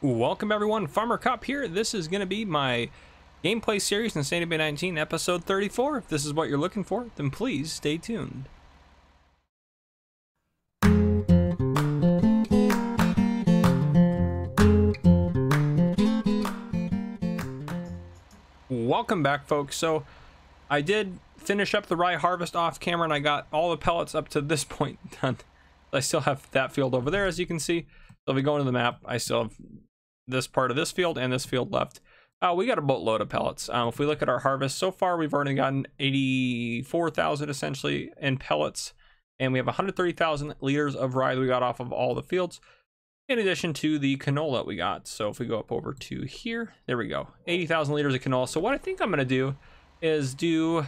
Welcome everyone, Farmer Cop here. This is going to be my gameplay series in Sandy Bay 19, episode 34. If this is what you're looking for, then please stay tuned. Welcome back, folks. So I did finish up the rye harvest off camera and I got all the pellets up to this point done. I still have that field over there, as you can see. So if we go into the map, I still have this part of this field and this field left. We got a boatload of pellets. If we look at our harvest so far, we've already gotten 84,000 essentially in pellets, and we have 130,000 liters of rye that we got off of all the fields, in addition to the canola we got. So if we go up over to here, there we go, 80,000 liters of canola. So what I think I'm going to do is do,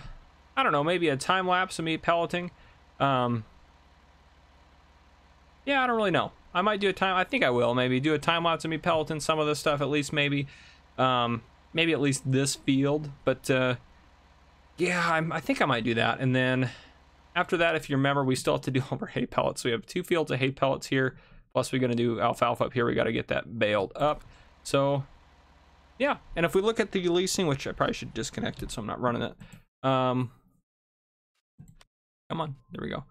I don't know, maybe a time lapse of me pelleting. Yeah, I don't really know. I might do a time, I think I will maybe do a time lapse of me pelleting some of this stuff, at least maybe at least this field. But yeah, I think I might do that. And then after that, if you remember, we still have to do all our hay pellets. We have 2 fields of hay pellets here, plus we're going to do alfalfa up here. We got to get that baled up. So yeah, and if we look at the leasing, which I probably should disconnect it so I'm not running it. Come on, there we go.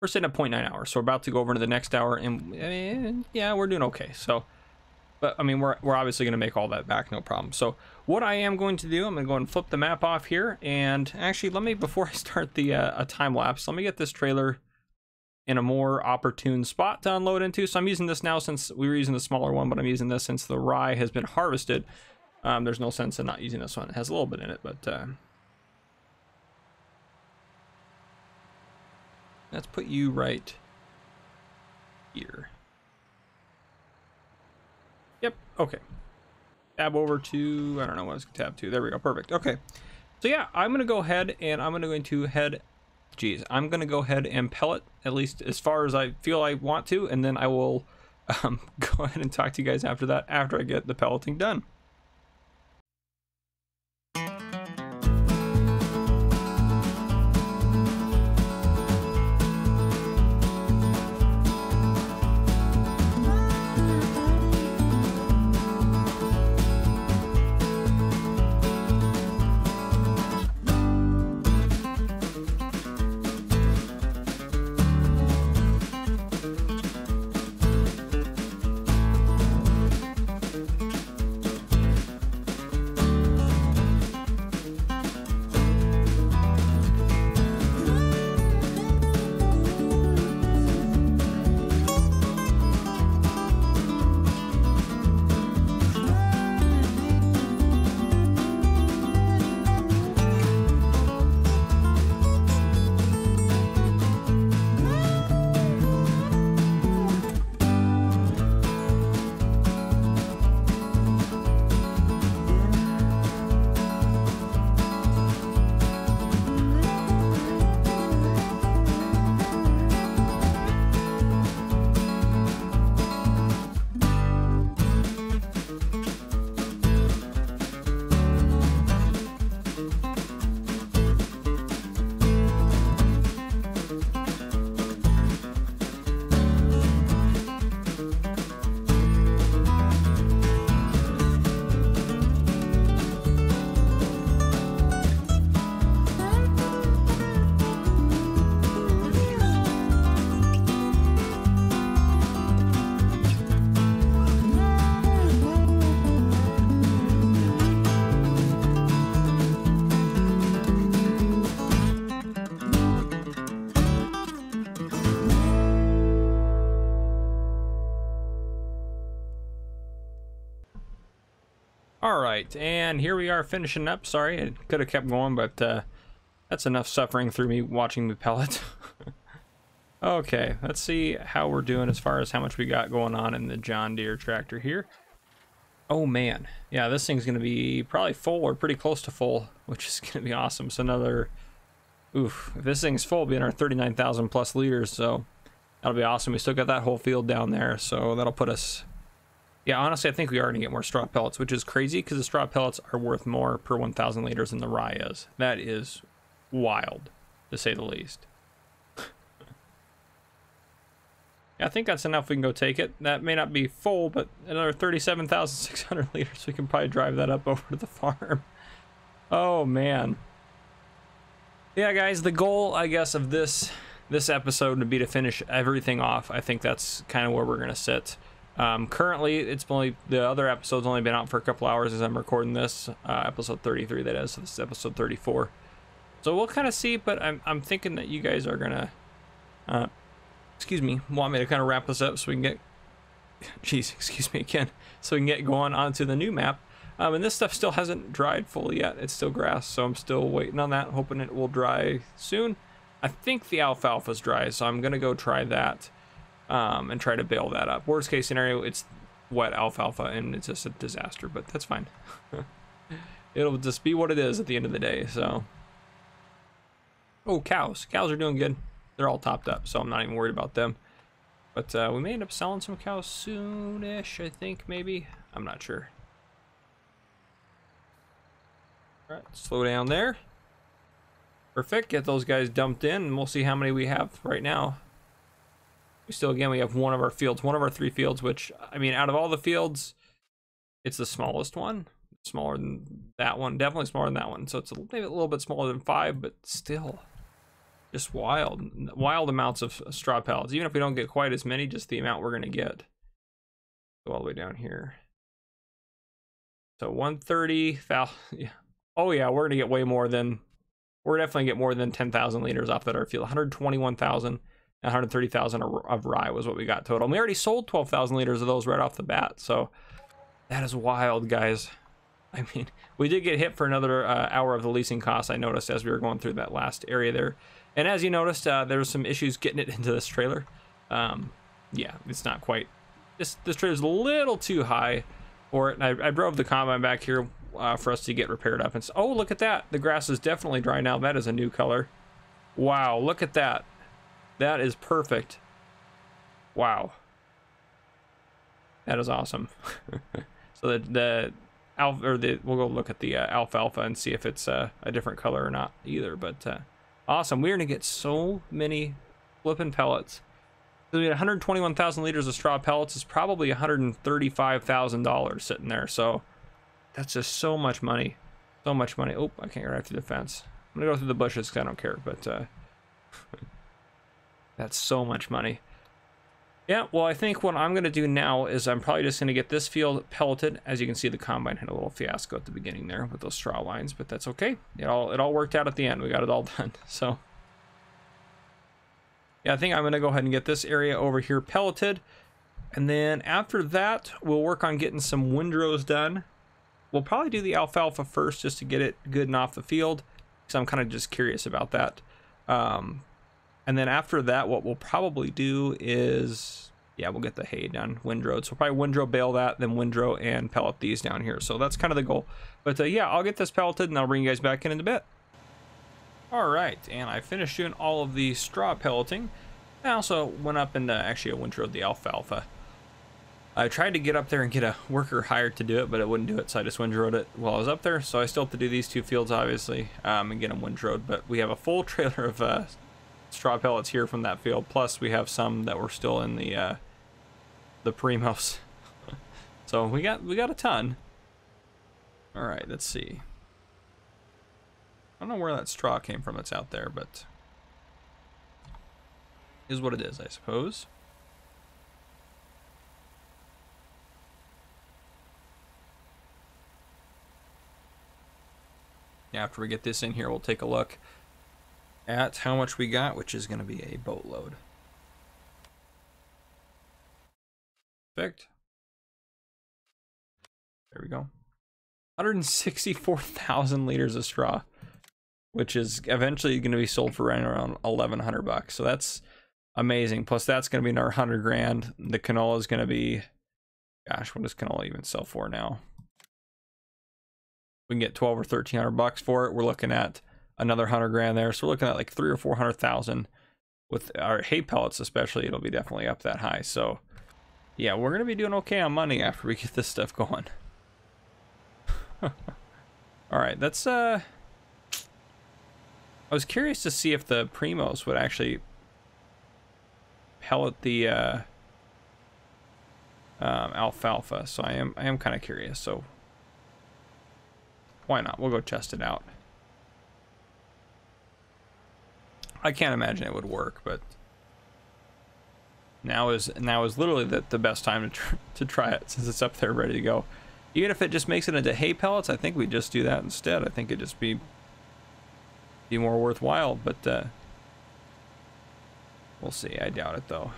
We're sitting at 0.9 hours, so we're about to go over into the next hour, and yeah, we're doing okay. So, but I mean, we're obviously going to make all that back, no problem. So what I am going to do, I'm going to go and flip the map off here, and actually, let me, before I start the a time lapse, let me get this trailer in a more opportune spot to unload into. So I'm using this now since we were using the smaller one, but I'm using this since the rye has been harvested. There's no sense in not using this one. It has a little bit in it, but let's put you right here. Yep, okay. Tab over to, I don't know what I was tab to. There we go, perfect. Okay. So yeah, I'm gonna go ahead and I'm gonna go ahead and pellet, at least as far as I feel I want to, and then I will go ahead and talk to you guys after that, after I get the pelleting done. All right, and here we are finishing up. Sorry, it could have kept going, but that's enough suffering through me watching the pellet. Okay, let's see how we're doing as far as how much we got going on in the John Deere tractor here. Oh man, yeah, this thing's gonna be probably full or pretty close to full, which is gonna be awesome. So another, oof, if this thing's full, it'll be in our 39,000 plus liters, so that'll be awesome. We still got that whole field down there, so that'll put us, yeah, honestly, I think we are gonna get more straw pellets, which is crazy because the straw pellets are worth more per 1,000 liters than the rye is. That is wild, to say the least. I think that's enough. We can go take it. That may not be full, but another 37,600 liters. We can probably drive that up over to the farm. Oh man. Yeah, guys, the goal, I guess, of this episode would be to finish everything off. I think that's kind of where we're gonna sit. Currently, the other episode's only been out for a couple hours as I'm recording this. Episode 33, that is. So this is episode 34. So we'll kind of see, but I'm thinking that you guys are gonna, excuse me, want me to kind of wrap this up so we can get, geez, excuse me again, so we can get going onto the new map. And this stuff still hasn't dried fully yet. It's still grass, so I'm still waiting on that, hoping it will dry soon. I think the alfalfa's dry, so I'm gonna go try that and try to bale that up. Worst case scenario, it's wet alfalfa and it's just a disaster, but that's fine. It'll just be what it is at the end of the day. So, oh, cows are doing good. They're all topped up, so I'm not even worried about them. But we may end up selling some cows soonish, I think, maybe. I'm not sure. All right, slow down there. Perfect, get those guys dumped in, and we'll see how many we have right now. We have one of our fields, one of our 3 fields, which, I mean, out of all the fields, it's the smallest one. Smaller than that one, definitely smaller than that one. So it's maybe a little bit smaller than 5, but still just wild amounts of straw pellets. Even if we don't get quite as many, just the amount we're gonna get. Go all the way down here. So 130,000, yeah. Oh yeah, we're gonna get way more than, we're definitely get more than 10,000 liters off that our field. 121,000. 130,000 of rye was what we got total. And we already sold 12,000 liters of those right off the bat. So that is wild, guys. I mean, we did get hit for another hour of the leasing costs, I noticed, as we were going through that last area there. And as you noticed, there was some issues getting it into this trailer. Yeah, it's not quite, this trailer's a little too high for it. And I drove the combine back here for us to get repaired up. And so, oh, look at that. The grass is definitely dry now. That is a new color. Wow, look at that. That is perfect. Wow. That is awesome. So we'll go look at the alfalfa and see if it's a different color or not either. But awesome. We're gonna get so many flipping pellets. So we had 121,000 liters of straw pellets. It's probably $135,000 sitting there. So that's just so much money. So much money. Oh, I can't get right through the fence. I'm gonna go through the bushes because I don't care. But that's so much money. Yeah, well, I think what I'm going to do now is I'm probably just going to get this field pelleted. As you can see, the combine had a little fiasco at the beginning there with those straw lines, but that's okay. It all worked out at the end. We got it all done. So, yeah, I think I'm going to go ahead and get this area over here pelleted. And then after that, we'll work on getting some windrows done. We'll probably do the alfalfa first just to get it good and off the field, because I'm kind of just curious about that. And then after that, what we'll probably do is, yeah, we'll get the hay done, windrow. So we'll probably windrow bale that, then windrow and pellet these down here. So that's kind of the goal. But yeah, I'll get this pelleted and I'll bring you guys back in a bit. All right, and I finished doing all of the straw pelleting. I also went up and actually windrowed the alfalfa. I tried to get up there and get a worker hired to do it, but it wouldn't do it, so I just windrowed it while I was up there. So I still have to do these 2 fields, obviously, and get them windrowed. But we have a full trailer of straw pellets here from that field, plus we have some that were still in the primos. So we got a ton. All right, let's see. I don't know where that straw came from that's out there, but is what it is, I suppose. After we get this in here, we'll take a look at how much we got, which is going to be a boatload. Perfect. There we go. 164,000 liters of straw, which is eventually going to be sold for right around $1,100. So that's amazing. Plus that's going to be another 100 grand. The canola is going to be, gosh, what does canola even sell for now? We can get 12 or 1,300 bucks for it. We're looking at another 100 grand there. So we're looking at like 300,000 or 400,000 with our hay pellets, especially. It'll be definitely up that high. So yeah, we're going to be doing okay on money after we get this stuff going. All right, that's I was curious to see if the primos would actually pellet the alfalfa, so I am kind of curious, so why not? We'll go test it out. I can't imagine it would work, but now is literally the best time to try it, since it's up there ready to go. Even if it just makes it into hay pellets, I think we just do that instead. I think it'd just be more worthwhile, but we'll see. I doubt it though.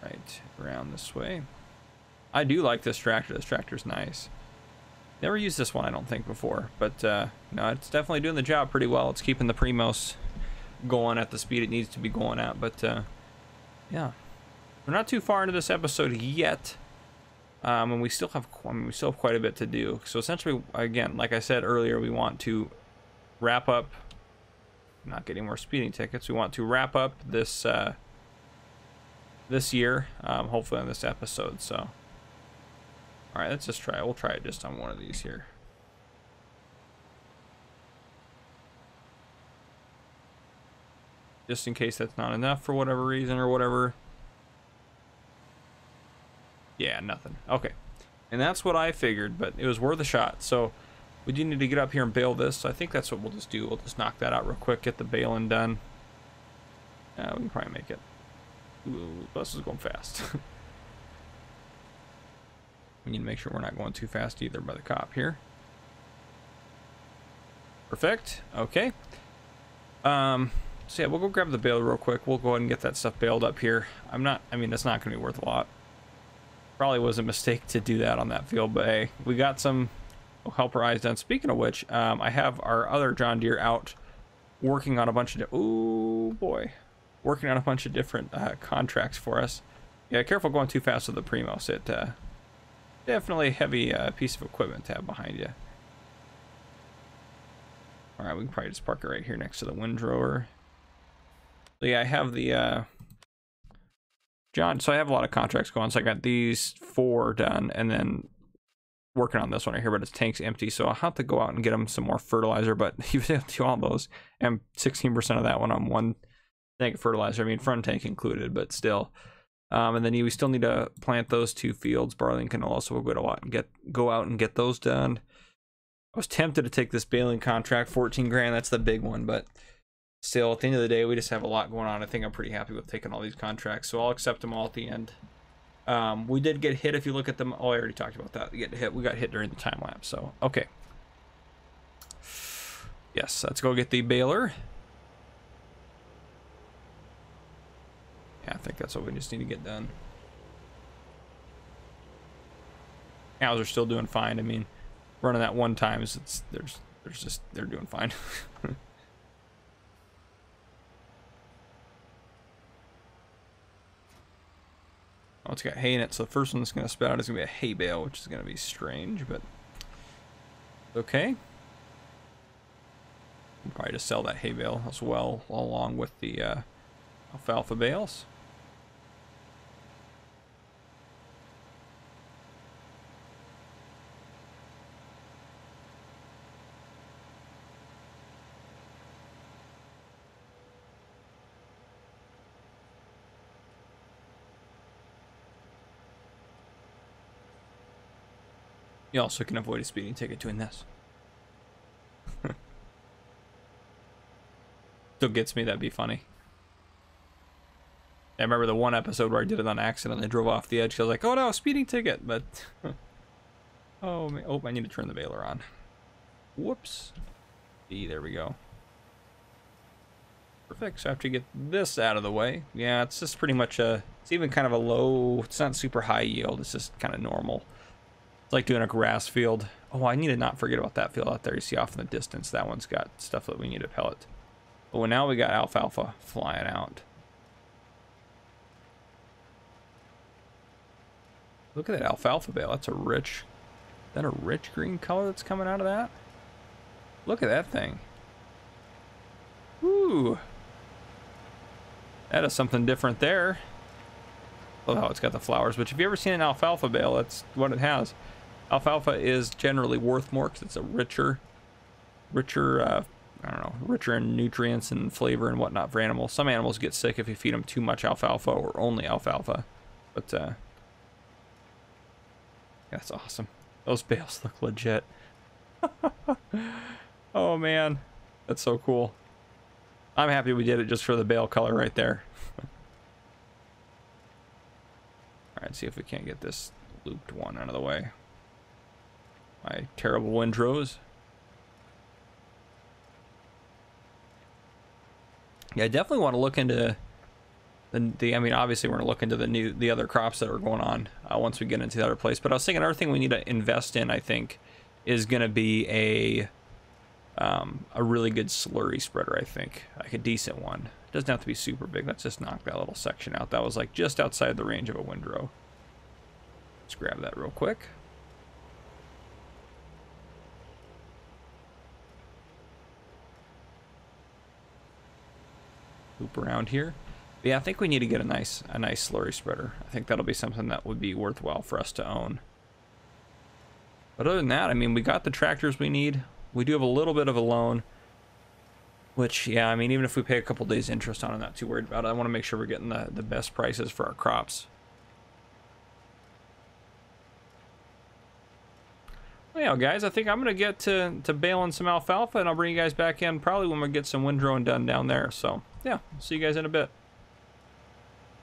Right around this way. I do like this tractor. This tractor's nice. Never used this one, I don't think, before, but no, it's definitely doing the job pretty well. It's keeping the Primos going at the speed it needs to be going at, but yeah, we're not too far into this episode yet, and we still have quite a bit to do. So essentially, again, like I said earlier, we want to wrap up, not getting more speeding tickets. We want to wrap up this this year, hopefully on this episode. So. All right, let's just try it. We'll try it just on one of these here. Just in case that's not enough for whatever reason or whatever. Yeah, nothing. Okay. And that's what I figured, but it was worth a shot. So we do need to get up here and bale this. So I think that's what we'll just do. We'll just knock that out real quick, get the baling done. We can probably make it. Ooh, the bus is going fast. We need to make sure we're not going too fast either by the cop here. Perfect. Okay. So yeah, we'll go grab the bale real quick. We'll go ahead and get that stuff baled up here. I mean, that's not going to be worth a lot. Probably was a mistake to do that on that field, but hey, we got some helper eyes done. Speaking of which, I have our other John Deere out working on a bunch of working on a bunch of different contracts for us. Yeah, careful going too fast with the Primos. It definitely a heavy piece of equipment to have behind you. All right, we can probably just park it right here next to the windrower. So yeah, I have the so I have a lot of contracts going. So I got these 4 done, and then working on this one right here, but its tank's empty, so I'll have to go out and get them some more fertilizer. But you have to do all those, and 16% of that one on one tank of fertilizer. I mean, front tank included, but still. And then we still need to plant those 2 fields, barley and canola, so we'll go out and get those done. I was tempted to take this baling contract, 14 grand, that's the big one, but still, at the end of the day, we just have a lot going on. I think I'm pretty happy with taking all these contracts, so I'll accept them all at the end. We did get hit if you look at them. Oh, I already talked about that. We got hit during the time lapse, so okay. Yes, let's go get the baler. I think that's what we just need to get done. Cows are still doing fine. I mean, running that one time is they're doing fine. Oh, it's got hay in it, so the first one that's going to spit out is going to be a hay bale, which is going to be strange, but okay. We'll probably just sell that hay bale as well, along with the alfalfa bales. You also can avoid a speeding ticket doing this. Still gets me, that'd be funny. I remember the one episode where I did it on accident. I drove off the edge. I was like, oh no, speeding ticket. But, oh, I need to turn the baler on. Whoops. There we go. Perfect. So after you get this out of the way, yeah, it's just pretty much it's even kind of a low, it's not super high yield. It's just kind of normal. It's like doing a grass field. Oh, I need to not forget about that field out there. You see off in the distance, that one's got stuff that we need to pellet. But now we got alfalfa flying out. Look at that alfalfa bale. That's a rich, is that a rich green color that's coming out of that? Look at that thing. Woo. That is something different there. Love how it's got the flowers, but if you've ever seen an alfalfa bale, that's what it has. Alfalfa is generally worth more because it's a richer richer, I don't know, richer in nutrients and flavor and whatnot for animals. Some animals get sick if you feed them too much alfalfa or only alfalfa. But that's awesome. Those bales look legit. Oh man, that's so cool. I'm happy we did it just for the bale color right there. All right, see if we can't get this looped one out of the way. My terrible windrows. Yeah, I definitely want to look into the I mean, obviously we're going to look into the other crops that are going on once we get into the other place. But I was thinking another thing we need to invest in, I think, is going to be a really good slurry spreader, I think. Like a decent one. It doesn't have to be super big. Let's just knock that little section out. That was like just outside the range of a windrow. Let's grab that real quick. Loop around here. But yeah, I think we need to get a nice slurry spreader. I think that'll be something that would be worthwhile for us to own. But other than that, I mean, we got the tractors we need. We do have a little bit of a loan, which, yeah, I mean, even if we pay a couple days interest on it, I'm not too worried about it. I want to make sure we're getting the best prices for our crops. Well, yeah, guys, I think I'm going to get to baling some alfalfa, and I'll bring you guys back in probably when we get some windrowing done down there. So, yeah, see you guys in a bit.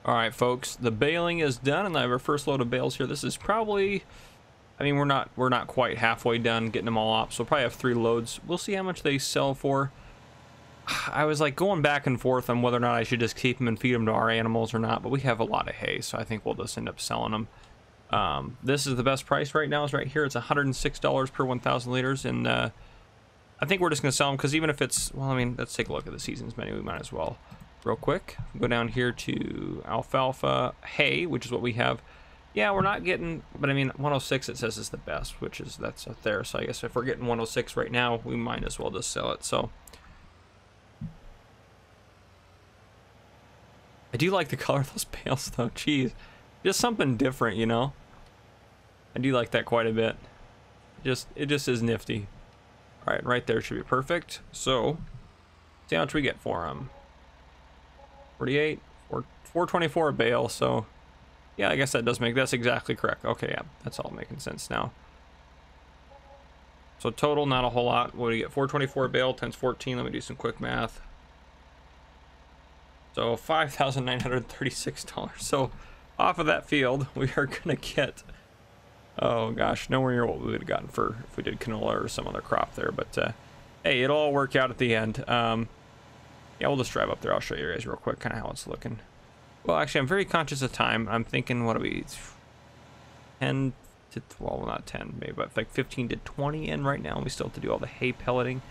All right, folks, the baling is done, and I have our first load of bales here. This is probably, I mean, we're not quite halfway done getting them all up, so we'll probably have 3 loads. We'll see how much they sell for. I was like going back and forth on whether or not I should just keep them and feed them to our animals or not, but we have a lot of hay, so I think we'll just end up selling them. This is the best price right now, is right here. It's $106 per 1,000 liters, and I think we're just going to sell them because even if it's, well, I mean, let's take a look at the seasons menu. We might as well real quick. Go down here to alfalfa hay, which is what we have. Yeah, we're not getting, but I mean, 106 it says is the best, which is, that's up there. So I guess if we're getting 106 right now, we might as well just sell it. So I do like the color of those bales though. Jeez, just something different, you know. I do like that quite a bit. It just is nifty. All right, right there should be perfect. So see how much we get for them. 48 or 424 a bale. So yeah, I guess that does make, that's exactly correct. Okay, yeah, that's all making sense now. So total, not a whole lot. What do you get? 424 a bale times 14. Let me do some quick math. So $5,936. So off of that field, we are gonna get, oh gosh, nowhere near what we would have gotten for if we did canola or some other crop there. But hey, it'll all work out at the end. Yeah, we'll just drive up there. I'll show you guys real quick kind of how it's looking. Well, actually, I'm very conscious of time. I'm thinking, what are we, 10 to 12, well, not 10, maybe, but like 15 to 20 in right now. And we still have to do all the hay pelleting.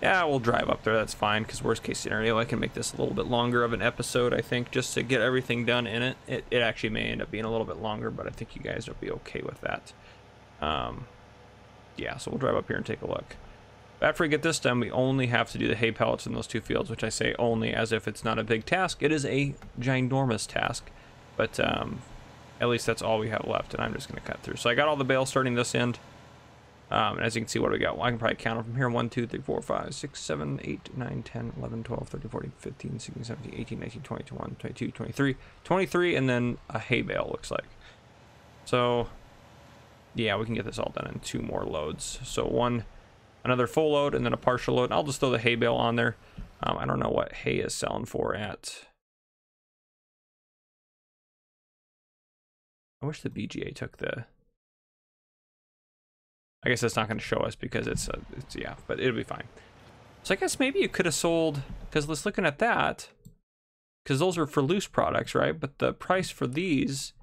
Yeah, we'll drive up there. That's fine, because worst case scenario, I can make this a little bit longer of an episode, I think, just to get everything done in it. It actually may end up being a little bit longer, but I think you guys will be okay with that. Yeah, so we'll drive up here and take a look. After we get this done, we only have to do the hay pellets in those 2 fields, which I say only as if it's not a big task. It is a ginormous task, but at least that's all we have left, and I'm just going to cut through. So I got all the bales starting this end, and as you can see, what do we got? Well, I can probably count them from here. 1, 2, 3, 4, 5, 6, 7, 8, 9, 10, 11, 12, 13, 14, 15, 16, 17, 18, 19, 20, 21, 22, 23, 23, and then a hay bale, looks like. So yeah, we can get this all done in 2 more loads. So another full load and then a partial load. I'll just throw the hay bale on there. I don't know what hay is selling for at. I wish the BGA took the, I guess that's not going to show us because it's yeah, but it'll be fine. So I guess maybe you could have sold, because let's looking at that, because those are for loose products, right? But the price for these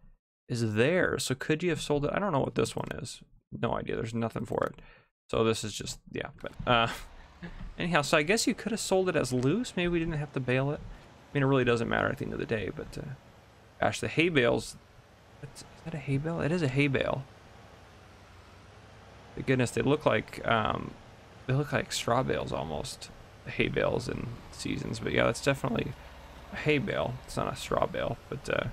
is there. So could you have sold it? I don't know what this one is. No idea. There's nothing for it. So this is just, yeah, but anyhow, so I guess you could have sold it as loose. Maybe we didn't have to bale it. I mean, it really doesn't matter at the end of the day, but gosh, the hay bales, is that a hay bale? It is a hay bale. My goodness, they look like straw bales almost, the hay bales in seasons. But yeah, that's definitely a hay bale. It's not a straw bale, but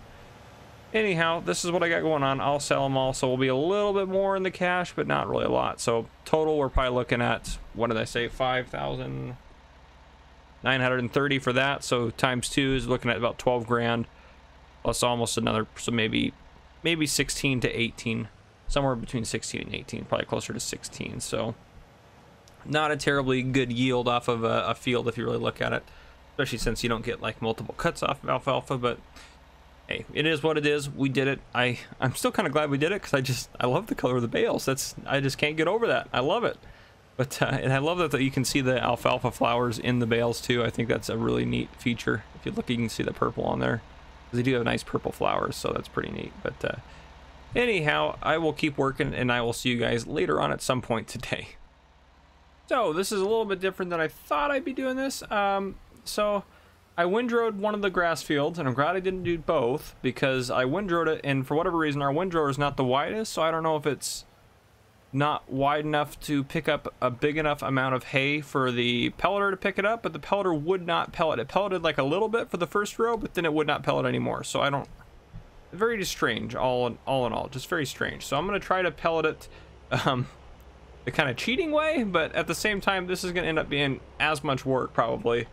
anyhow, this is what I got going on. I'll sell them all, so we'll be a little bit more in the cash, but not really a lot. So total, we're probably looking at, what did I say, 5,930 for that. So times 2 is looking at about 12 grand, plus almost another, so maybe 16 to 18, somewhere between 16 and 18, probably closer to 16. So not a terribly good yield off of a field if you really look at it, especially since you don't get like multiple cuts off of alfalfa. But hey, it is what it is. We did it. I'm still kind of glad we did it, because I love the color of the bales. I just can't get over that. I love it. But and I love that you can see the alfalfa flowers in the bales too. I think that's a really neat feature. If you look, you can see the purple on there. They do have nice purple flowers, so that's pretty neat. But anyhow, I will keep working, and I will see you guys later on at some point today. So this is a little bit different than I thought I'd be doing this. So I windrowed one of the grass fields, and I'm glad I didn't do both, because I windrowed it, and for whatever reason our windrower is not the widest, so I don't know if it's not wide enough to pick up a big enough amount of hay for the pelleter to pick it up. But the pelleter would not pellet. It pelleted like a little bit for the first row, but then it would not pellet anymore. So I don't, very just strange, all in all, just very strange. So I'm going to try to pellet it the kind of cheating way, but at the same time this is going to end up being as much work probably,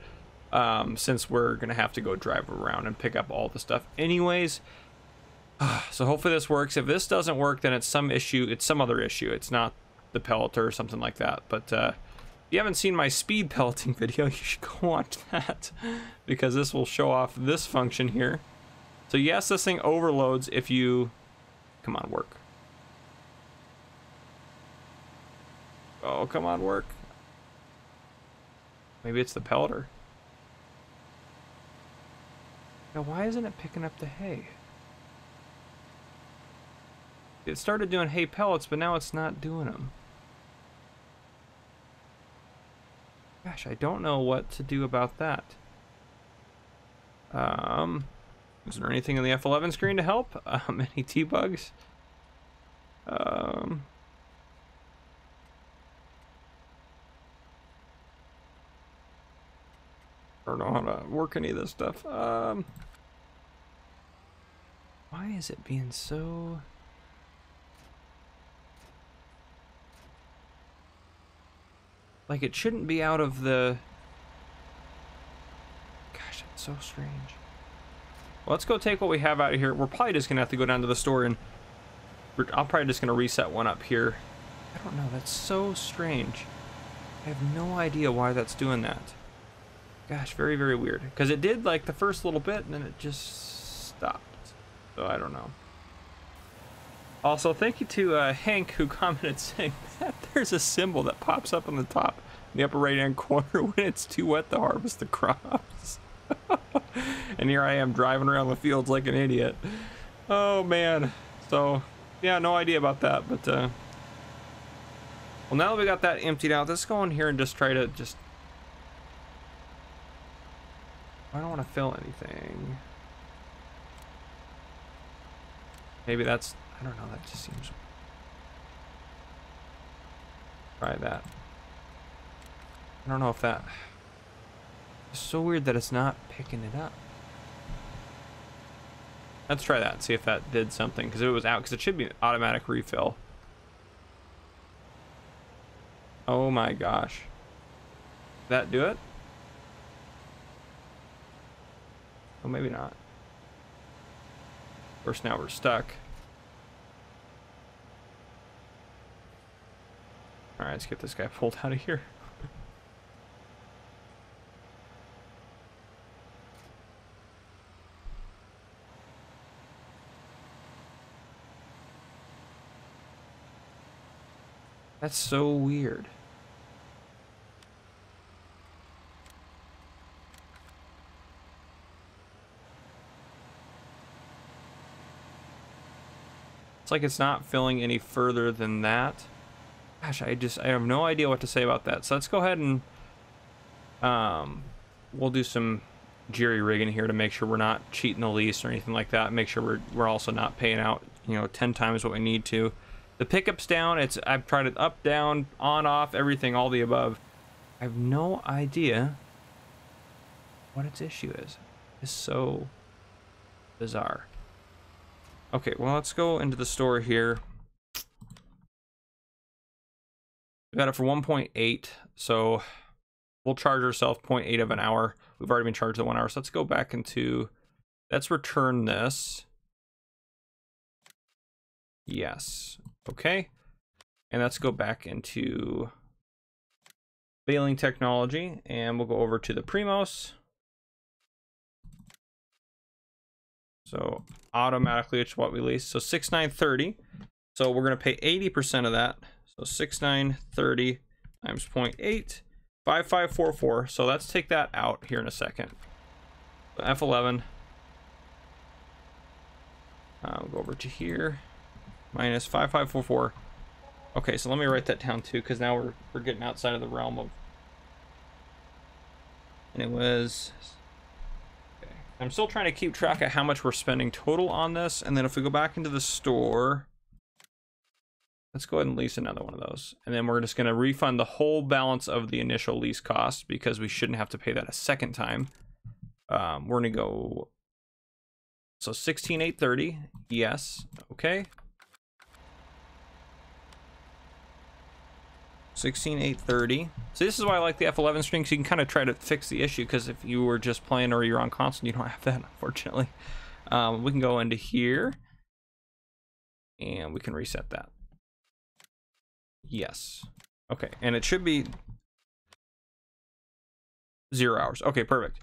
since we're going to have to go drive around and pick up all the stuff anyways. So hopefully this works. If this doesn't work, then it's some issue. It's some other issue. It's not the pelleter or something like that. But if you haven't seen my speed pelleting video, you should go watch that, because this will show off this function here. So yes, this thing overloads if you, come on, work. Oh, come on, work. Maybe it's the pelleter. Now, why isn't it picking up the hay? It started doing hay pellets, but now it's not doing them. Gosh, I don't know what to do about that. Is there anything in the F11 screen to help? Any T-bugs? I don't know how to work any of this stuff. Why is it being so... like it shouldn't be out of the... Gosh, it's so strange. Well, let's go take what we have out of here. We're probably just gonna have to go down to the store, and I'm probably just gonna reset one up here. I don't know, that's so strange. I have no idea why that's doing that. Gosh, very, very weird. Because it did like the first little bit, and then it just stopped. So I don't know. Also, thank you to Hank, who commented saying that there's a symbol that pops up on the top in the upper right-hand corner when it's too wet to harvest the crops. And here I am driving around the fields like an idiot. Oh, man. So, yeah, no idea about that. But, well, now that we got that emptied out, let's go in here and just try to just... I don't want to fill anything. Maybe that's... I don't know, that just seems... Try that. I don't know if that... It's so weird that it's not picking it up. Let's try that and see if that did something, because it was out, because it should be an automatic refill. Oh my gosh. Did that do it? Oh, maybe not. Of course, now we're stuck. Alright, let's get this guy pulled out of here. That's so weird. It's like it's not filling any further than that. Gosh, I have no idea what to say about that. So let's go ahead and we'll do some jerry rigging here to make sure we're not cheating the lease or anything like that. Make sure we're also not paying out, you know, 10 times what we need to. The pickup's down. I've tried it up, down, on, off, everything, all the above. I have no idea what its issue is. It's so bizarre. Okay, well, let's go into the store here. We got it for 1.8, so we'll charge ourselves 0.8 of an hour. We've already been charged the 1 hour, so let's go back into, let's return this. Yes, okay. And let's go back into baling technology, and we'll go over to the Primos. So automatically it's what we lease. So 6,930. So we're gonna pay 80% of that. So 6,930 times 0.8, 5544. So let's take that out here in a second. So F11. We'll go over to here. Minus 5544. Okay, so let me write that down too, because now we're getting outside of the realm of. And it was. Okay. I'm still trying to keep track of how much we're spending total on this, and then if we go back into the store, let's go ahead and lease another one of those, and then we're just going to refund the whole balance of the initial lease cost because we shouldn't have to pay that a second time. We're going to go. So 16,830. Yes. Okay. 16,830. So this is why I like the F11 string, so you can kind of try to fix the issue, because if you were just playing or you're on console, you don't have that, unfortunately. We can go into here and we can reset that. Yes. Okay, and it should be 0 hours. Okay, perfect.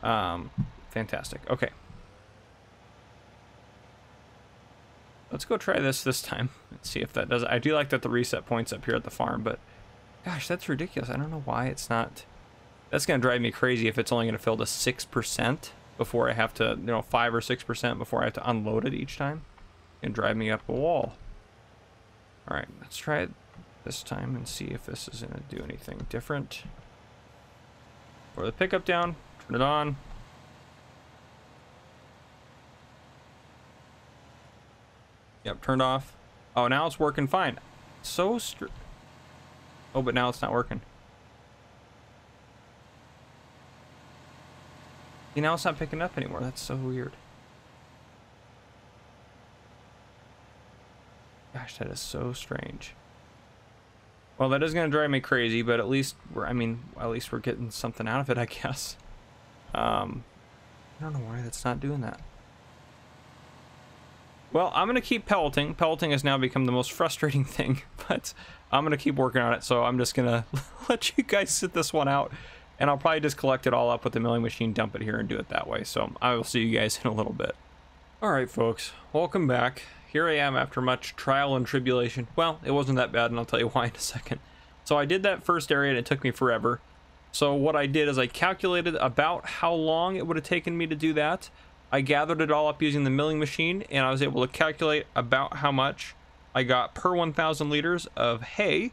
Fantastic. Okay. Let's go try this time. Let's see if that does it. I do like that the reset point's up here at the farm, but gosh, that's ridiculous. I don't know why it's not. That's going to drive me crazy if it's only going to fill to 6% before I have to, you know, 5 or 6% before I have to unload it each time. And drive me up a wall. All right, let's try it this time and see if this is going to do anything different. Pour the pickup down, turn it on. Yep, turned off. Oh, now it's working fine. So oh, but now it's not working. See, now it's not picking up anymore. That's so weird. Gosh, that is so strange. Well, that is going to drive me crazy, but at least at least we're getting something out of it, I guess. I don't know why that's not doing that. Well, I'm going to keep pelleting. Pelleting has now become the most frustrating thing, but I'm going to keep working on it. So I'm just going to let you guys sit this one out, and I'll probably just collect it all up with the milling machine, dump it here, and do it that way. So I will see you guys in a little bit. All right, folks, welcome back. Here I am after much trial and tribulation. Well, it wasn't that bad, and I'll tell you why in a second. So I did that first area, and it took me forever. So what I did is I calculated about how long it would have taken me to do that. I gathered it all up using the milling machine, and I was able to calculate about how much I got per 1,000 liters of hay.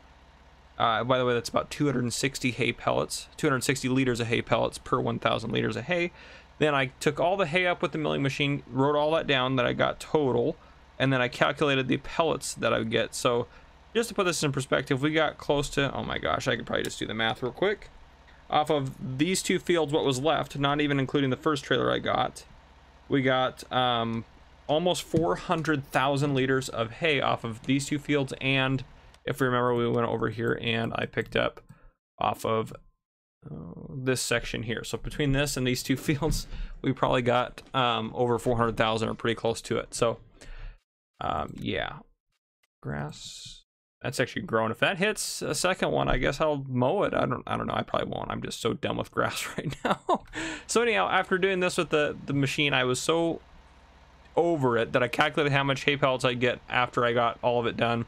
By the way, that's about 260 hay pellets, 260 liters of hay pellets per 1,000 liters of hay. Then I took all the hay up with the milling machine, wrote all that down that I got total, and then I calculated the pellets that I would get. So just to put this in perspective, we got close to, oh my gosh, I could probably just do the math real quick. Off of these two fields, what was left, not even including the first trailer I got, we got almost 400,000 liters of hay off of these two fields. And if we remember, we went over here and I picked up off of this section here. So between this and these two fields, we probably got over 400,000 or pretty close to it. So yeah, grass, that's actually grown. If that hits a second one, I guess I'll mow it. I don't know. I probably won't. I'm just so done with grass right now. So anyhow, after doing this with the machine, I was so over it that I calculated how much hay pellets I'd get after I got all of it done.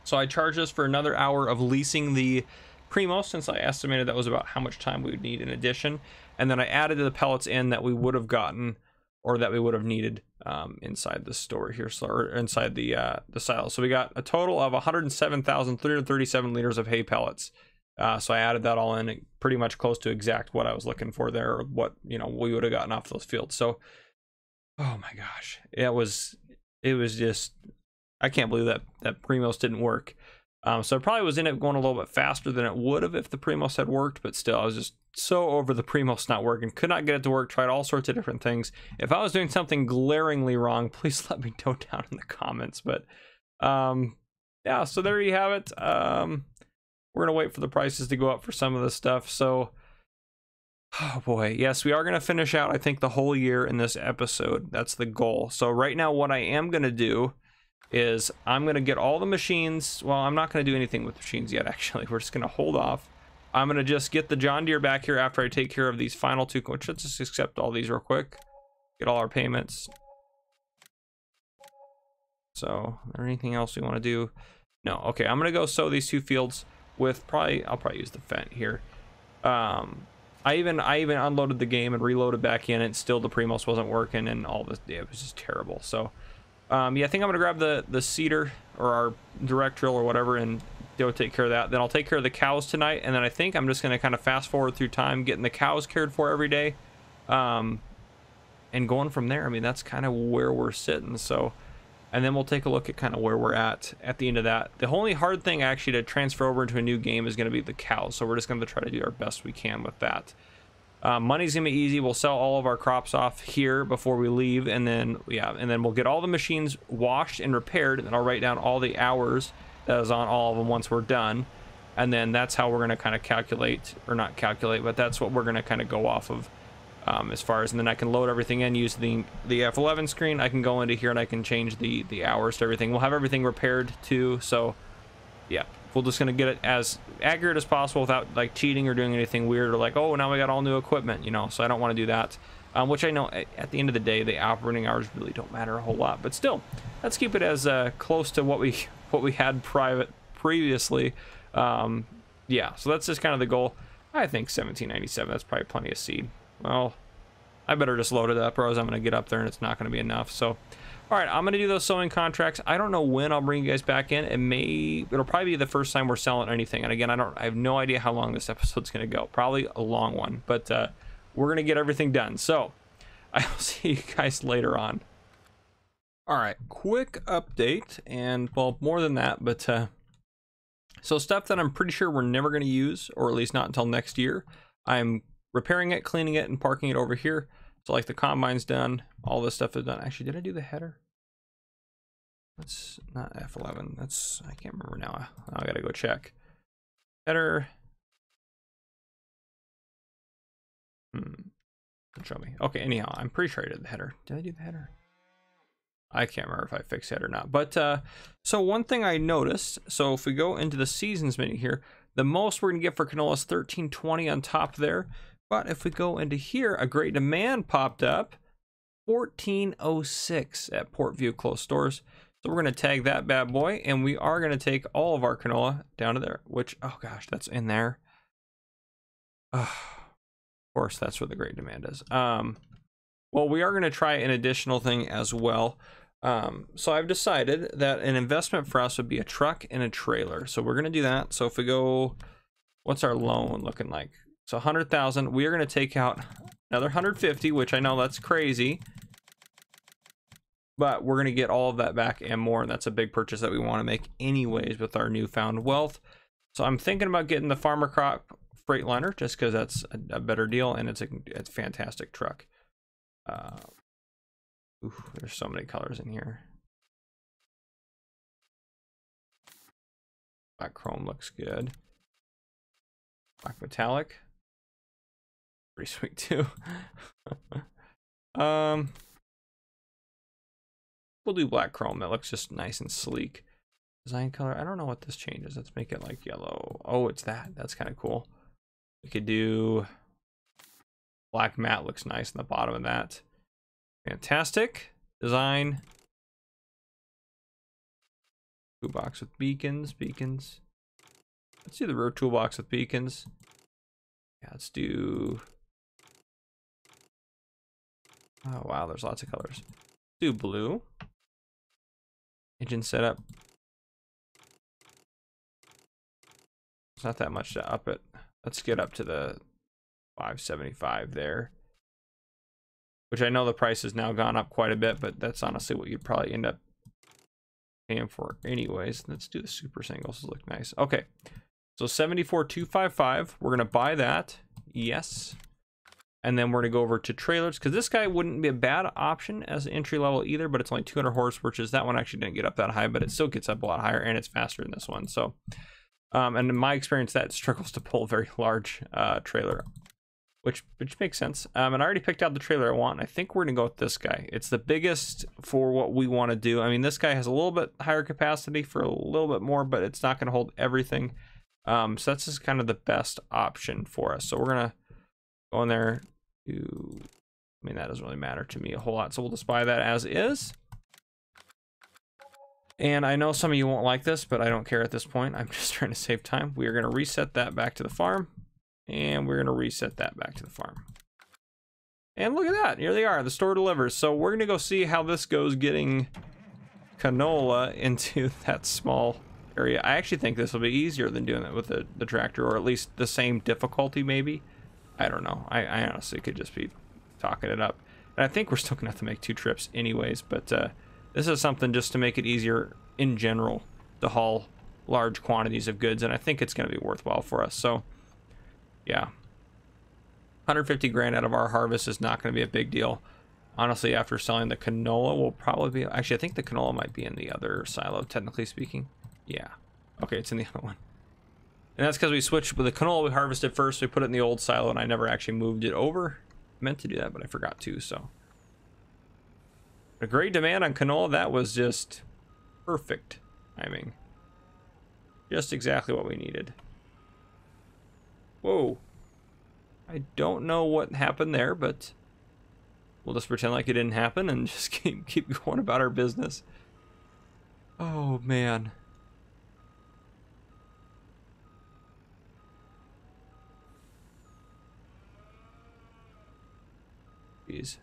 So I charged us for another hour of leasing the Primo, since I estimated that was about how much time we would need in addition. And then I added the pellets in that we would have gotten, or that we would have needed inside the store here, so, or inside the silo. So we got a total of 107,337 liters of hay pellets. So I added that all in, pretty much close to exact what I was looking for there, or what, you know, we would have gotten off those fields. So, oh my gosh, it was just, I can't believe that Primos didn't work. So it probably was in it going a little bit faster than it would have if the Primos had worked, but still, I was just so over the Primos not working. Could not get it to work, tried all sorts of different things. If I was doing something glaringly wrong, please let me know down in the comments. But yeah, so there you have it. We're gonna wait for the prices to go up for some of this stuff. So, oh boy, yes, we are gonna finish out, I think, the whole year in this episode. That's the goal. So right now, what I am gonna do is I'm going to get all the machines. Well, I'm not going to do anything with machines yet, actually. We're just going to hold off. I'm going to just get the John Deere back here after I take care of these final two. Let's just accept all these real quick. Get all our payments. So, is there anything else we want to do? No. Okay, I'm going to go sow these two fields with I'll probably use the Fent here. I even unloaded the game and reloaded back in, and still the Primos wasn't working, and all this. Yeah, it was just terrible. So, yeah, I think I'm gonna grab the seeder or our direct drill or whatever and go take care of that. Then I'll take care of the cows tonight, and then I think I'm just gonna kind of fast forward through time, getting the cows cared for every day, and going from there. I mean, that's kind of where we're sitting. So, and then we'll take a look at kind of where we're at the end of that. The only hard thing actually to transfer over into a new game is gonna be the cows. So we're just gonna try to do our best we can with that. Money's gonna be easy. We'll sell all of our crops off here before we leave, and then we'll get all the machines washed and repaired, and then I'll write down all the hours that is on all of them once we're done, and then that's how we're gonna kind of calculate, or not calculate, but that's what we're gonna kind of go off of as far as, and then I can load everything in, use the F11 screen. I can go into here and I can change the hours to everything. We'll have everything repaired too, so yeah. We're just gonna get it as accurate as possible without like cheating or doing anything weird, or like, oh, now we got all new equipment, you know. So I don't want to do that. Which I know at the end of the day, the operating hours really don't matter a whole lot. But still, let's keep it as close to what we had previously. Yeah. So that's just kind of the goal. I think 1797. That's probably plenty of seed. Well, I better just load it up, or else I'm gonna get up there and it's not gonna be enough. So. All right, I'm gonna do those sewing contracts. I don't know when I'll bring you guys back in. It'll probably be the first time we're selling anything. And again, I have no idea how long this episode's gonna go. Probably a long one, but we're gonna get everything done. So I'll see you guys later on. All right, quick update, and well, more than that, but so stuff that I'm pretty sure we're never gonna use, or at least not until next year. I'm repairing it, cleaning it, and parking it over here. So like the combine's done, all this stuff is done. Actually, did I do the header? That's not F11. I can't remember now. I gotta go check. Header. Don't show me. Okay, anyhow, I'm pretty sure I did the header. Did I do the header? I can't remember if I fixed it or not. But so one thing I noticed, so if we go into the seasons menu here, the most we're gonna get for canola is 1320 on top there. But if we go into here, a great demand popped up, 1406 at Portview Close Stores. So we're going to tag that bad boy, and we are going to take all of our canola down to there, which, oh gosh, that's in there. Of course, that's where the great demand is. Well, we are going to try an additional thing as well. So I've decided that an investment for us would be a truck and a trailer. So we're going to do that. So if we go, what's our loan looking like? So 100,000, we are going to take out another 150, which I know that's crazy, but we're going to get all of that back and more. And that's a big purchase that we want to make anyways with our newfound wealth. So I'm thinking about getting the Farmer Crop Freightliner just because that's a better deal, and it's a fantastic truck. There's so many colors in here. Black chrome looks good. Black metallic. Pretty sweet too. We'll do black chrome. That looks just nice and sleek. Design color. I don't know what this changes. Let's make it like yellow. Oh, it's that. That's kind of cool. We could do black matte. Looks nice on the bottom of that. Fantastic design. Toolbox with beacons. Let's do the rear toolbox with beacons. Yeah, let's do. Oh wow, there's lots of colors. Let's do blue. Engine setup. It's not that much to up it. Let's get up to the 575 there. Which I know the price has now gone up quite a bit, but that's honestly what you'd probably end up paying for anyways. Let's do the super singles. Look nice. Okay, so 74,255. We're gonna buy that. Yes. And then we're gonna go over to trailers, because this guy wouldn't be a bad option as an entry level either, but it's only 200 horse, which is, that one actually didn't get up that high, but it still gets up a lot higher, and it's faster than this one. So, and in my experience, that struggles to pull a very large trailer, which makes sense. And I already picked out the trailer I want. I think we're gonna go with this guy. It's the biggest for what we want to do. I mean, this guy has a little bit higher capacity for a little bit more, but it's not gonna hold everything. So that's just kind of the best option for us. So we're gonna go in there. I mean, that doesn't really matter to me a whole lot, so we'll just buy that as is. And I know some of you won't like this, but I don't care at this point. I'm just trying to save time. We are going to reset that back to the farm, and we're going to reset that back to the farm. And look at that, here they are, the store delivers. So we're going to go see how this goes getting canola into that small area. I actually think this will be easier than doing it with the tractor, or at least the same difficulty maybe. I don't know. I honestly could just be talking it up. And I think we're still gonna have to make 2 trips anyways, but this is something just to make it easier in general to haul large quantities of goods, and I think it's gonna be worthwhile for us. So yeah, 150 grand out of our harvest is not gonna be a big deal. Honestly, after selling the canola, we'll probably be, actually I think the canola might be in the other silo, technically speaking. Yeah, okay, it's in the other one. And that's because we switched with the canola we harvested first. We put it in the old silo, and I never actually moved it over. Meant to do that, but I forgot to. So a great demand on canola. That was just perfect timing. Just exactly what we needed. Whoa. I don't know what happened there, but we'll just pretend like it didn't happen and just keep going about our business. Oh, man. Jeez.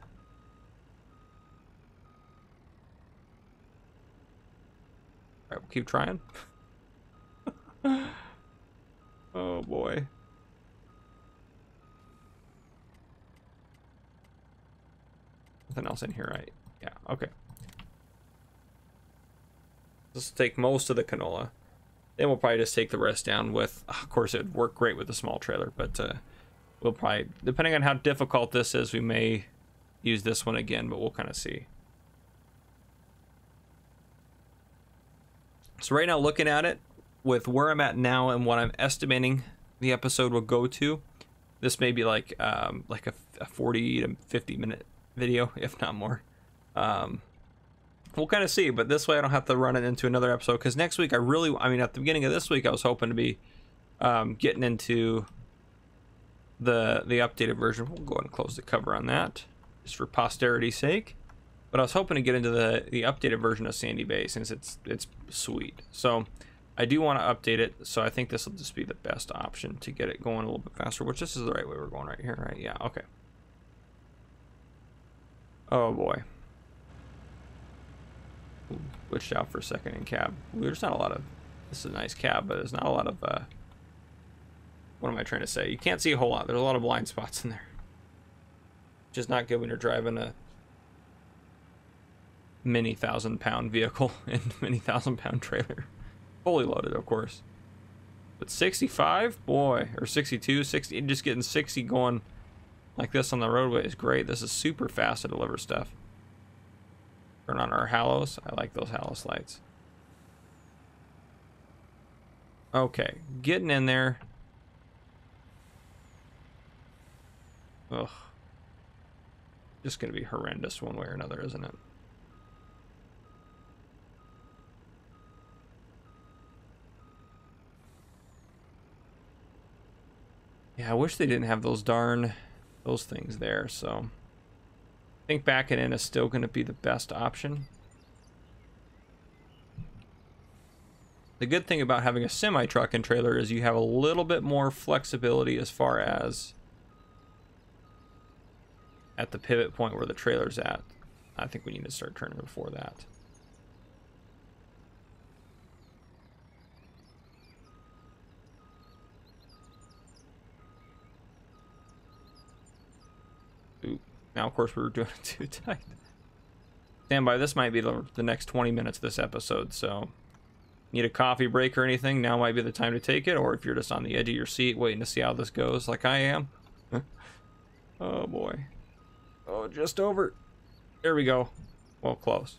All right, we'll keep trying. Oh boy. Nothing else in here, right? Yeah, okay. This will take most of the canola. Then we'll probably just take the rest down with, of course, it'd work great with a small trailer, but we'll probably, depending on how difficult this is, we may use this one again, but we'll kind of see. So right now, looking at it, with where I'm at now and what I'm estimating the episode will go to, this may be like a 40 to 50 minute video, if not more. We'll kind of see, but this way I don't have to run it into another episode, because next week I mean, at the beginning of this week, I was hoping to be getting into the updated version. We'll go ahead and close the cover on that, just for posterity's sake. But I was hoping to get into the updated version of Sandy Bay, since it's sweet. So I do want to update it, so I think this will just be the best option to get it going a little bit faster, which this is the right way we're going right here, right? Yeah, okay. Oh boy. Ooh, switched out for a second in cab. Ooh, there's not a lot of, this is a nice cab, but there's not a lot of, what am I trying to say? You can't see a whole lot. There's a lot of blind spots in there. Which is not good when you're driving a many 1,000-pound vehicle and many 1,000-pound trailer. Fully loaded, of course. But 65, boy, or 62, 60, just getting 60 going like this on the roadway is great. This is super fast to deliver stuff. Turn on our halos. I like those halos lights. Okay, getting in there. Ugh. Just gonna be horrendous one way or another, isn't it? Yeah, I wish they didn't have those those things there, so I think backing in is still going to be the best option. The good thing about having a semi-truck and trailer is you have a little bit more flexibility as far as at the pivot point where the trailer's at. I think we need to start turning before that. Now, of course, we were doing it too tight. Stand by, this might be the next 20 minutes of this episode, so need a coffee break or anything, now might be the time to take it, or if you're just on the edge of your seat waiting to see how this goes like I am. Oh boy. Oh, just over. There we go. Well, close.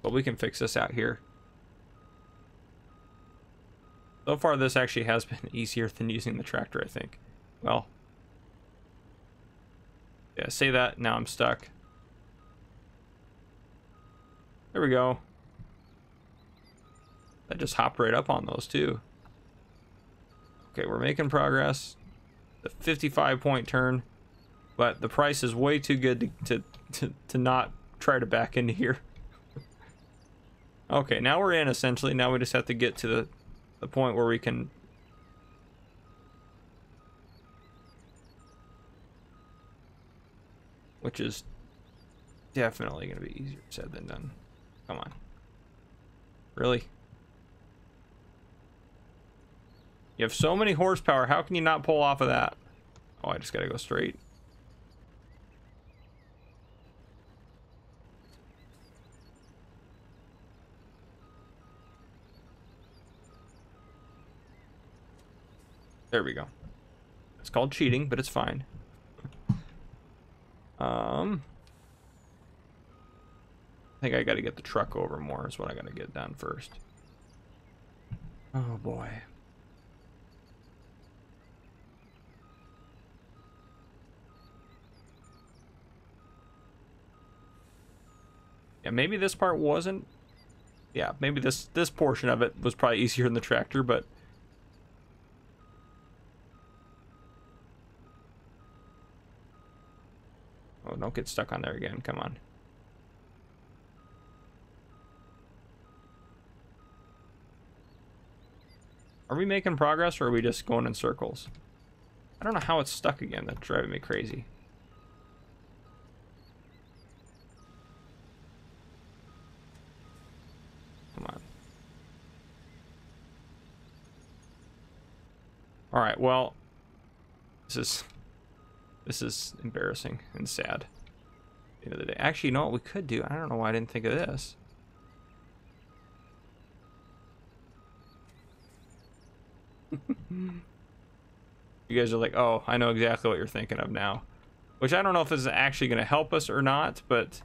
But we can fix this out here. So far, this actually has been easier than using the tractor, I think. Well. Yeah, say that, now I'm stuck. There we go. I just hopped right up on those too. Okay, we're making progress. The 55-point turn, but the price is way too good to not try to back into here. Okay, now we're in essentially. Now we just have to get to the point where we can. Which is definitely going to be easier said than done. Come on. Really? You have so many horsepower, how can you not pull off of that? Oh, I just gotta go straight. There we go. It's called cheating, but it's fine. I think I gotta get the truck over more is what I gotta get done first. Oh boy. Yeah, maybe this part wasn't. Yeah, maybe this portion of it was probably easier than the tractor, but oh, don't get stuck on there again. Come on. Are we making progress or are we just going in circles? I don't know how it's stuck again. That's driving me crazy. Come on. All right, well, this is embarrassing and sad. At the end of the day. Actually, you know what we could do? I don't know why I didn't think of this. You guys are like, oh, I know exactly what you're thinking of now. Which I don't know if this is actually going to help us or not, but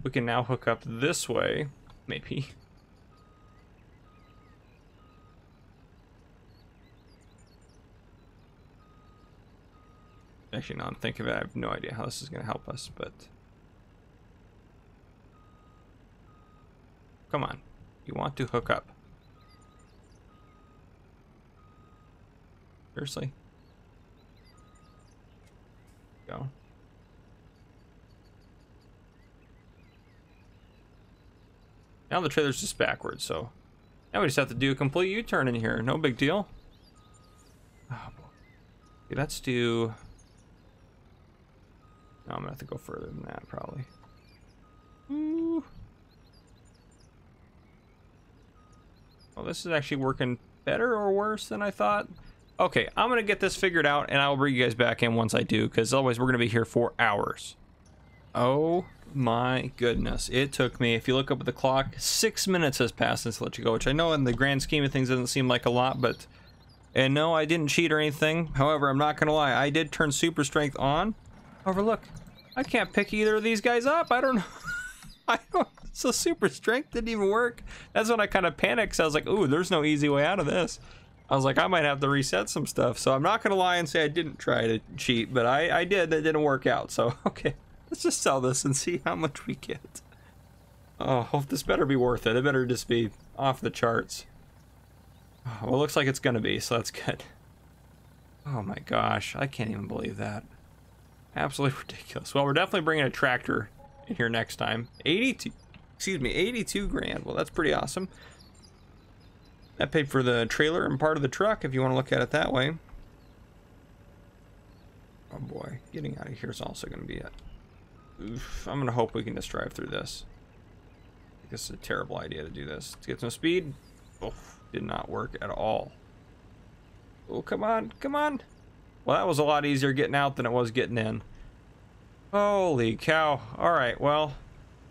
we can now hook up this way, maybe. Actually, now I'm thinking of it, I have no idea how this is going to help us, but come on, you want to hook up. Seriously? Go. Now the trailer's just backwards, so now we just have to do a complete U-turn in here. No big deal. Oh, boy. Okay, let's do. No, I'm gonna have to go further than that, probably. Ooh. Well, this is actually working better or worse than I thought. Okay, I'm gonna get this figured out and I'll bring you guys back in once I do, because otherwise we're gonna be here for hours. Oh my goodness, it took me, if you look up at the clock, 6 minutes has passed since I let you go, which I know in the grand scheme of things doesn't seem like a lot, but and no, I didn't cheat or anything. However, I'm not gonna lie, I did turn super strength on. However, look, I can't pick either of these guys up. I don't know. I don't. So super strength didn't even work. That's when I kind of panicked. So I was like, ooh, there's no easy way out of this. I was like, I might have to reset some stuff. So I'm not gonna lie and say I didn't try to cheat, but I did. That didn't work out. So okay, let's just sell this and see how much we get. Oh, this better be worth it. It better just be off the charts. Oh, well, it looks like it's gonna be, so that's good. Oh my gosh, I can't even believe that. Absolutely ridiculous. Well, we're definitely bringing a tractor in here next time. 82 grand. Well, that's pretty awesome. That paid for the trailer and part of the truck, if you want to look at it that way. Oh boy, getting out of here is also going to be it. Oof, I'm going to hope we can just drive through this. I think this is a terrible idea to do this. To get some speed. Oof, did not work at all. Oh, come on, come on. Well, that was a lot easier getting out than it was getting in. Holy cow. All right, well,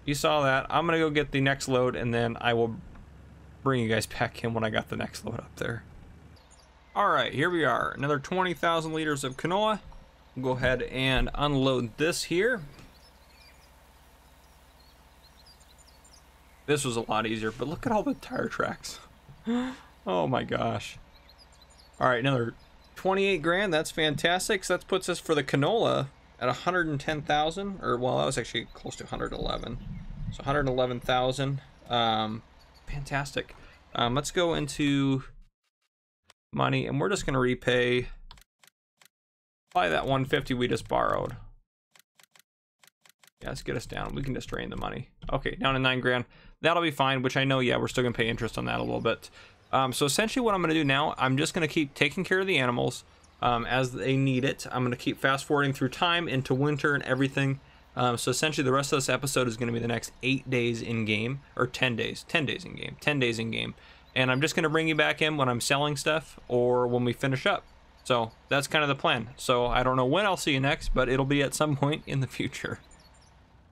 you saw that. I'm gonna go get the next load, and then I will bring you guys back in when I got the next load up there. All right, here we are. Another 20,000 liters of canola. We'll go ahead and unload this here. This was a lot easier, but look at all the tire tracks. Oh my gosh. All right, another 28 grand. That's fantastic. So that puts us for the canola at 110,000, or well, that was actually close to 111. So 111,000. Fantastic. Let's go into money, and we're just gonna repay probably that 150 we just borrowed. Yeah, let's get us down. We can just drain the money. Okay, down to 9 grand. That'll be fine, which I know, yeah, we're still gonna pay interest on that a little bit. So essentially what I'm gonna do now, I'm just gonna keep taking care of the animals as they need it. I'm gonna keep fast forwarding through time into winter and everything. So essentially the rest of this episode is gonna be the next 8 days in game, or 10 days in game, 10 days in game. And I'm just gonna bring you back in when I'm selling stuff or when we finish up. So that's kind of the plan. So I don't know when I'll see you next, but it'll be at some point in the future.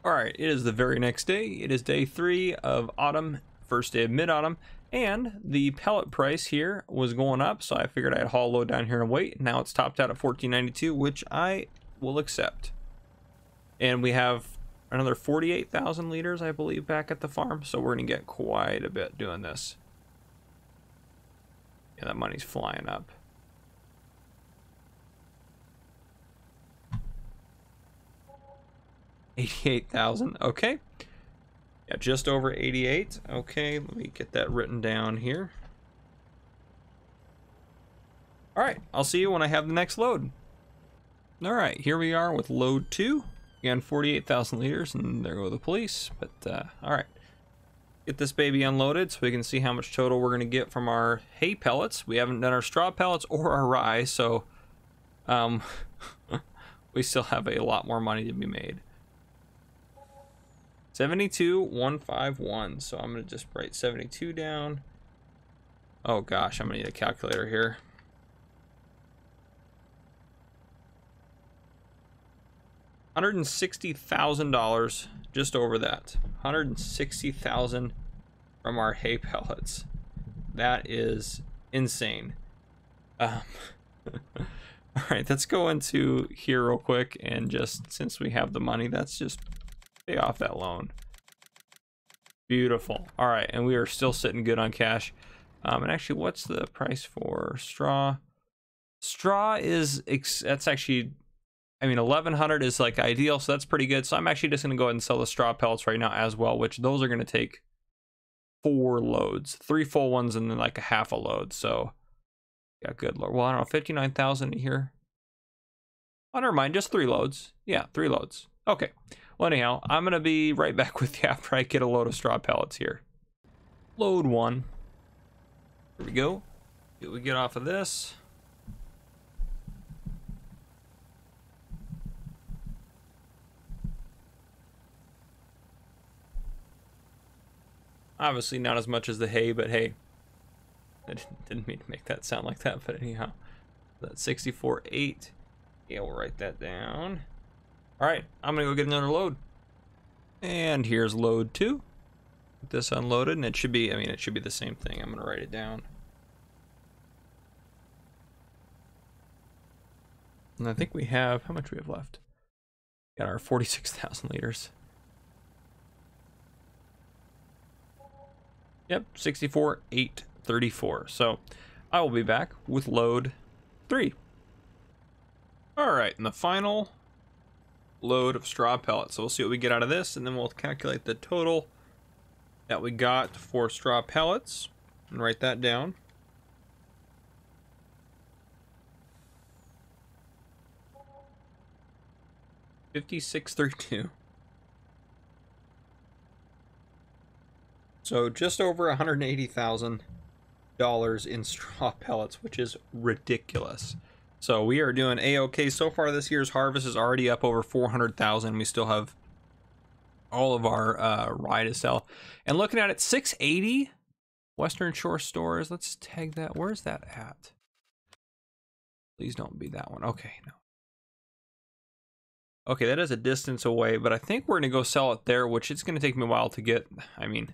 All right, it is the very next day. It is day 3 of autumn, first day of mid-autumn, and the pellet price here was going up, so I figured I'd haul load down here and wait. Now it's topped out at $14.92, which I will accept. And we have another 48,000 liters, I believe, back at the farm, so we're gonna get quite a bit doing this. Yeah, that money's flying up. $88,000, okay. Yeah, just over 88. Okay, let me get that written down here. All right, I'll see you when I have the next load. All right, here we are with load 2. Again, 48,000 liters, and there go the police. But all right, get this baby unloaded so we can see how much total we're gonna get from our hay pellets. We haven't done our straw pellets or our rye, so we still have a lot more money to be made. 72,151. So I'm gonna just write 72 down. Oh gosh, I'm gonna need a calculator here. $160,000, just over that. 160,000 from our hay pellets. That is insane. All right, let's go into here real quick, and just since we have the money, that's just pay off that loan. Beautiful. All right, and we are still sitting good on cash. And actually, what's the price for straw? Straw is, that's actually, I mean, 1,100 is like ideal, so that's pretty good. So I'm actually just gonna go ahead and sell the straw pellets right now as well, which those are gonna take 4 loads, 3 full ones and then like a half a load. So yeah, good lord. Well, I don't know, 59,000 here. Oh, never mind, just 3 loads. Yeah, 3 loads. Okay. Well, anyhow, I'm gonna be right back with you after I get a load of straw pellets here. Load 1. Here we go. See what we get off of this. Obviously not as much as the hay, but hey, I didn't mean to make that sound like that, but anyhow, that's 64.8. Yeah, we'll write that down. All right, I'm gonna go get another load. And here's load 2. Get this unloaded, and it should be, I mean, it should be the same thing. I'm gonna write it down. And I think we have, how much we have left? Got our 46,000 liters. Yep, 64,834. So I will be back with load 3. All right, and the final load of straw pellets. So we'll see what we get out of this, and then we'll calculate the total that we got for straw pellets and write that down. $56.32. So just over $180,000 in straw pellets, which is ridiculous. So we are doing a-okay so far. This year's harvest is already up over 400,000. We still have all of our rye to sell. And looking at it, 680 Western Shore Stores. Let's tag that. Where's that at? Please don't be that one. Okay, no. Okay, that is a distance away, but I think we're gonna go sell it there, which it's gonna take me a while to get. I mean,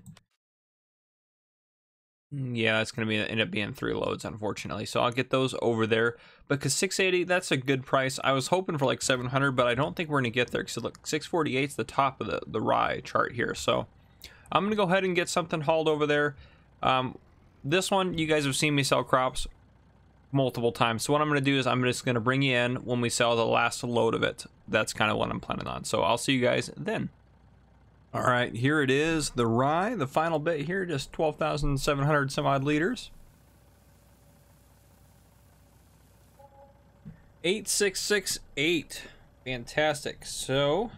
yeah, it's gonna end up being 3 loads, unfortunately. So I'll get those over there. Because 680, that's a good price. I was hoping for like 700, but I don't think we're gonna get there. Because look, 648 is the top of the rye chart here. So I'm gonna go ahead and get something hauled over there. This one, you guys have seen me sell crops multiple times. So what I'm gonna do is I'm just gonna bring you in when we sell the last load of it. That's kind of what I'm planning on. So I'll see you guys then. All right, here it is, the rye, the final bit here, just 12,700 some odd liters. 8668, fantastic. So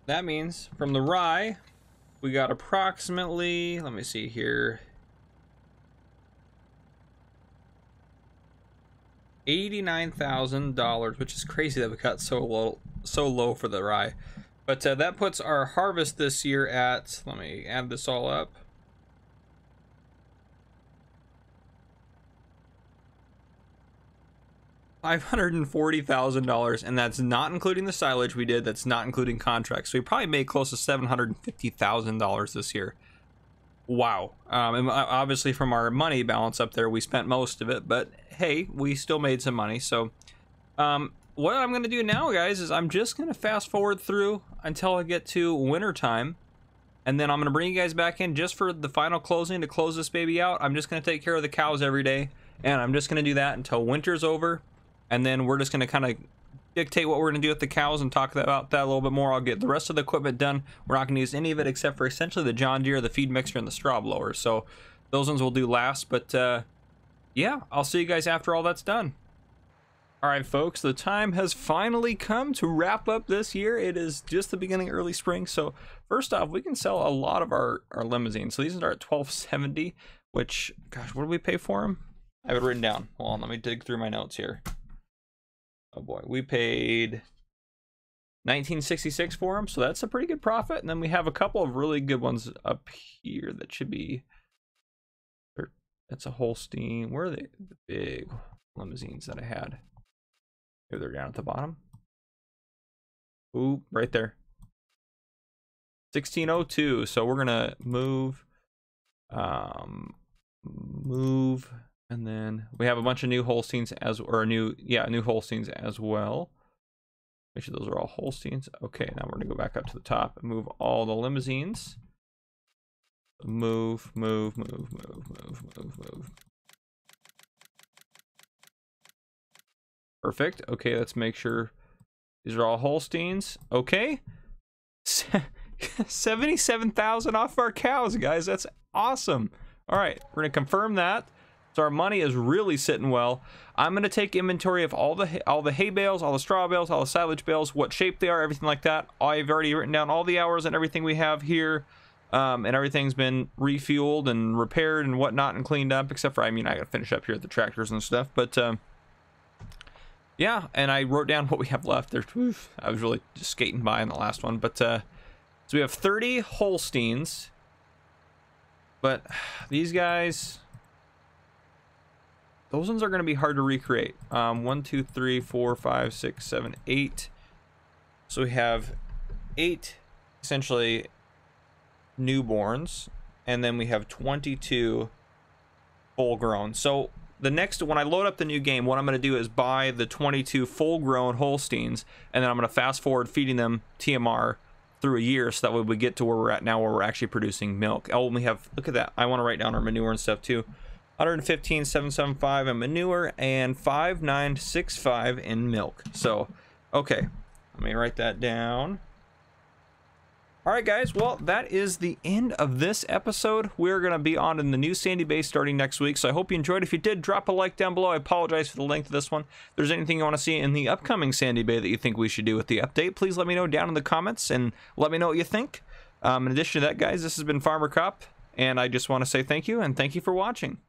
that means from the rye, we got approximately, let me see here, $89,000, which is crazy that we got so low for the rye. But that puts our harvest this year at, let me add this all up. $540,000, and that's not including the silage we did. That's not including contracts. So we probably made close to $750,000 this year. Wow. And obviously from our money balance up there, we spent most of it, but hey, we still made some money. So what I'm going to do now, guys, is I'm just going to fast forward through until I get to winter time. And then I'm going to bring you guys back in just for the final closing to close this baby out. I'm just going to take care of the cows every day. And I'm just going to do that until winter's over. And then we're just going to kind of dictate what we're going to do with the cows and talk about that a little bit more. I'll get the rest of the equipment done. We're not going to use any of it except for essentially the John Deere, the feed mixer, and the straw blower. So those ones we'll do last. But yeah, I'll see you guys after all that's done. All right, folks, the time has finally come to wrap up this year. It is just the beginning, early spring. So first off, we can sell a lot of our limousines. So these are at $1,270, which, gosh, what did we pay for them? I have it written down. Hold on, let me dig through my notes here. Oh boy, we paid $1,966 for them, so that's a pretty good profit. And then we have a couple of really good ones up here that should be, that's a Holstein. Where are they? The big limousines that I had. Here, they're down at the bottom. Ooh, right there. 1602. So we're gonna move, and then we have a bunch of new Holsteins new Holsteins as well. Make sure those are all Holsteins. Okay, now we're gonna go back up to the top and move all the limousines. Move. Perfect. Okay, let's make sure these are all Holsteins. Okay. 77,000 off our cows, guys. That's awesome. All right, we're gonna confirm that. So our money is really sitting well. I'm gonna take inventory of all the hay bales, all the straw bales, all the silage bales, what shape they are, everything like that. I've already written down all the hours and everything we have here, and everything's been refueled and repaired and whatnot and cleaned up, except for, I mean, I gotta finish up here at the tractors and stuff, but yeah, and I wrote down what we have left. There's, I was really just skating by in the last one, but so we have 30 Holsteins, but these guys, those ones are going to be hard to recreate. 1, 2, 3, 4, 5, 6, 7, 8. So we have 8 essentially newborns, and then we have 22 full grown. So the next, when I load up the new game, what I'm going to do is buy the 22 full grown Holsteins, and then I'm going to fast forward feeding them TMR through a year, so that way we get to where we're at now, where we're actually producing milk. Oh, we have, look at that. I want to write down our manure and stuff too. 115,775 in manure and 5,965 in milk. So, okay, let me write that down. All right, guys, well, that is the end of this episode. We're going to be on in the new Sandy Bay starting next week, so I hope you enjoyed. If you did, drop a like down below. I apologize for the length of this one. If there's anything you want to see in the upcoming Sandy Bay that you think we should do with the update, please let me know down in the comments and let me know what you think. In addition to that, guys, this has been Farmer Cop, and I just want to say thank you, and thank you for watching.